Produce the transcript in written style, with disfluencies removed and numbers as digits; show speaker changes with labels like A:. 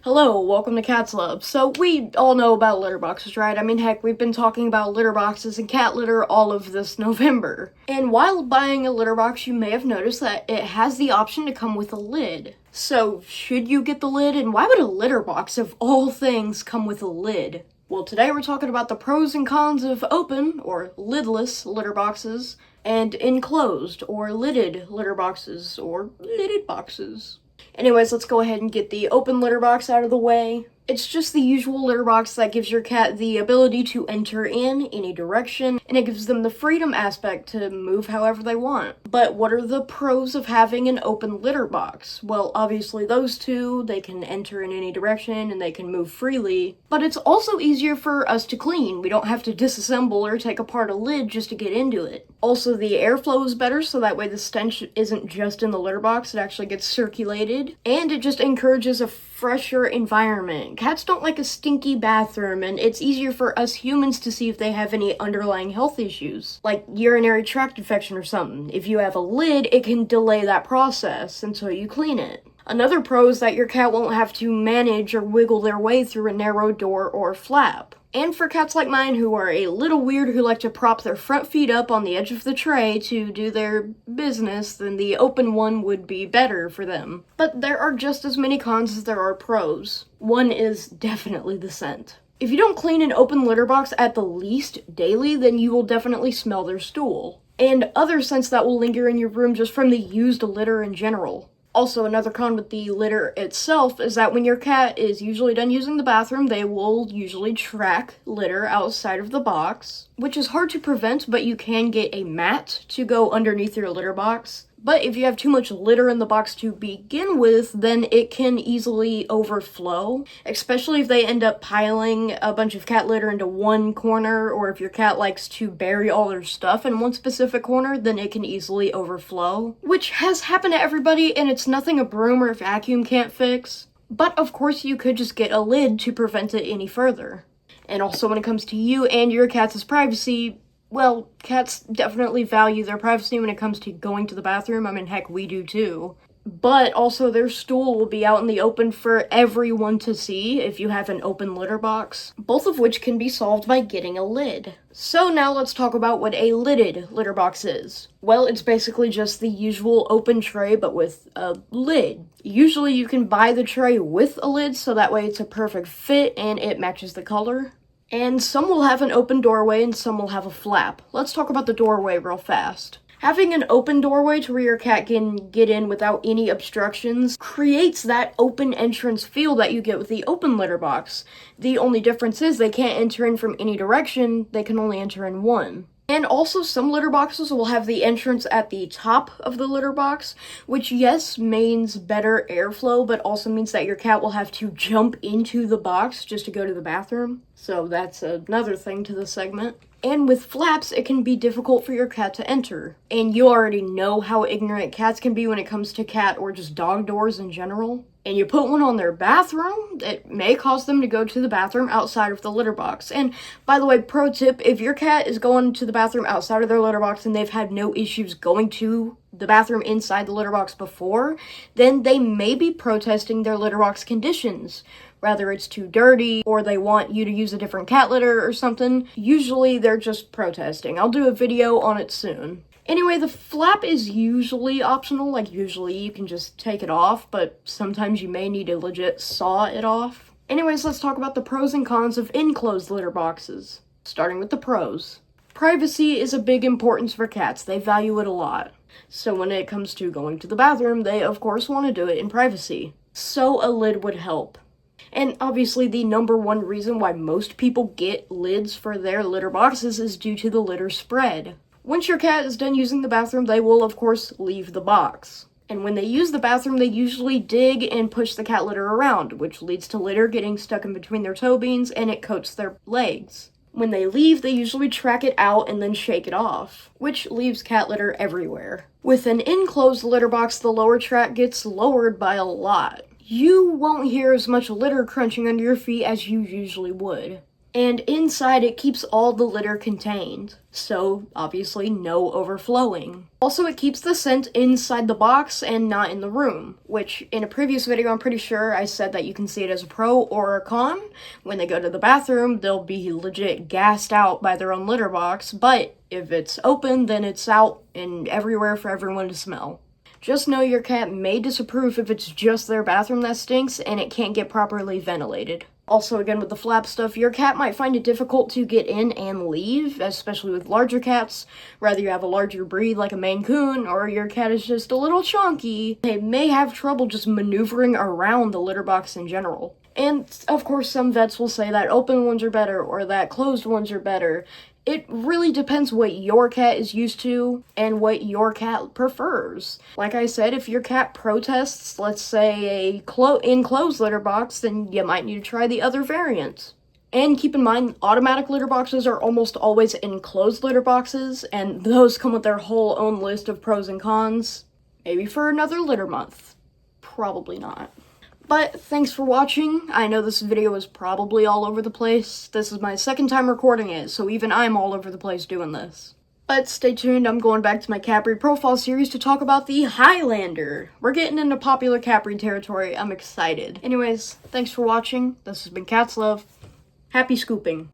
A: Hello, welcome to Cat's Love. So, we all know about Litterboxes, right? I mean, heck, we've been talking about Litterboxes and cat litter all of this November. And while buying a litter box, you may have noticed that it has the option to come with a lid. So, should you get the lid? And why would a litter box, of all things, come with a lid? Well, today we're talking about the pros and cons of open, or lidless, litter boxes, and enclosed, or lidded litter boxes, or lidded boxes. Anyways, let's go ahead and get the open litter box out of the way. It's just the usual litter box that gives your cat the ability to enter in any direction, and it gives them the freedom aspect to move however they want. But what are the pros of having an open litter box? Well, obviously those two, they can enter in any direction and they can move freely, but it's also easier for us to clean. We don't have to disassemble or take apart a lid just to get into it. Also, the airflow is better, so that way the stench isn't just in the litter box, it actually gets circulated, and it just encourages a fresher environment. Cats don't like a stinky bathroom, and it's easier for us humans to see if they have any underlying health issues, like urinary tract infection or something. If you have a lid, it can delay that process until you clean it. Another pro is that your cat won't have to manage or wiggle their way through a narrow door or flap. And for cats like mine who are a little weird who like to prop their front feet up on the edge of the tray to do their business, then the open one would be better for them. But there are just as many cons as there are pros. One is definitely the scent. If you don't clean an open litter box at the least daily, then you will definitely smell their stool. And other scents that will linger in your room just from the used litter in general. Also, another con with the litter itself is that when your cat is usually done using the bathroom, they will usually track litter outside of the box, which is hard to prevent, but you can get a mat to go underneath your litter box. But if you have too much litter in the box to begin with, then it can easily overflow, especially if they end up piling a bunch of cat litter into one corner, or if your cat likes to bury all their stuff in one specific corner, then it can easily overflow, which has happened to everybody, and it's nothing a broom or a vacuum can't fix. But of course you could just get a lid to prevent it any further. And also when it comes to you and your cat's privacy, well, cats definitely value their privacy when it comes to going to the bathroom. I mean, heck, we do too. But also their stool will be out in the open for everyone to see if you have an open litter box, both of which can be solved by getting a lid. So now let's talk about what a lidded litter box is. Well, it's basically just the usual open tray, but with a lid. Usually you can buy the tray with a lid, so that way it's a perfect fit and it matches the color. And some will have an open doorway and some will have a flap. Let's talk about the doorway real fast. Having an open doorway to where your cat can get in without any obstructions creates that open entrance feel that you get with the open litter box. The only difference is they can't enter in from any direction, they can only enter in one. And also, some litter boxes will have the entrance at the top of the litter box, which yes, means better airflow, but also means that your cat will have to jump into the box just to go to the bathroom. So that's another thing to the segment. And with flaps, it can be difficult for your cat to enter. And you already know how ignorant cats can be when it comes to cat or just dog doors in general. And you put one on their bathroom, it may cause them to go to the bathroom outside of the litter box. And by the way, pro tip, if your cat is going to the bathroom outside of their litter box and they've had no issues going to the bathroom inside the litter box before, then they may be protesting their litter box conditions. Whether it's too dirty or they want you to use a different cat litter or something, usually they're just protesting. I'll do a video on it soon. Anyway, the flap is usually optional, like usually you can just take it off, but sometimes you may need to legit saw it off. Anyways, let's talk about the pros and cons of enclosed litter boxes. Starting with the pros. Privacy is a big importance for cats, they value it a lot. So when it comes to going to the bathroom, they of course want to do it in privacy. So a lid would help. And obviously the number one reason why most people get lids for their litter boxes is due to the litter spread. Once your cat is done using the bathroom, they will, of course, leave the box. And when they use the bathroom, they usually dig and push the cat litter around, which leads to litter getting stuck in between their toe beans, and it coats their legs. When they leave, they usually track it out and then shake it off, which leaves cat litter everywhere. With an enclosed litter box, the lower track gets lowered by a lot. You won't hear as much litter crunching under your feet as you usually would. And inside it keeps all the litter contained, so obviously no overflowing. Also, it keeps the scent inside the box and not in the room, which in a previous video I'm pretty sure I said that you can see it as a pro or a con. When they go to the bathroom, they'll be legit gassed out by their own litter box, but if it's open, then it's out and everywhere for everyone to smell. Just know your cat may disapprove if it's just their bathroom that stinks and it can't get properly ventilated. Also, again, with the flap stuff, your cat might find it difficult to get in and leave, especially with larger cats. Whether you have a larger breed like a Maine Coon, or your cat is just a little chunky, they may have trouble just maneuvering around the litter box in general. And, of course, some vets will say that open ones are better, or that closed ones are better. It really depends what your cat is used to and what your cat prefers. Like I said, if your cat protests, let's say, a enclosed litter box, then you might need to try the other variant. And keep in mind, automatic litter boxes are almost always enclosed litter boxes, and those come with their whole own list of pros and cons. Maybe for another litter month. Probably not. But thanks for watching. I know this video is probably all over the place. This is my second time recording it, so even I'm all over the place doing this. But stay tuned, I'm going back to my cat breed profile series to talk about the Highlander. We're getting into popular cat breed territory. I'm excited. Anyways, thanks for watching. This has been Cat's Love. Happy scooping.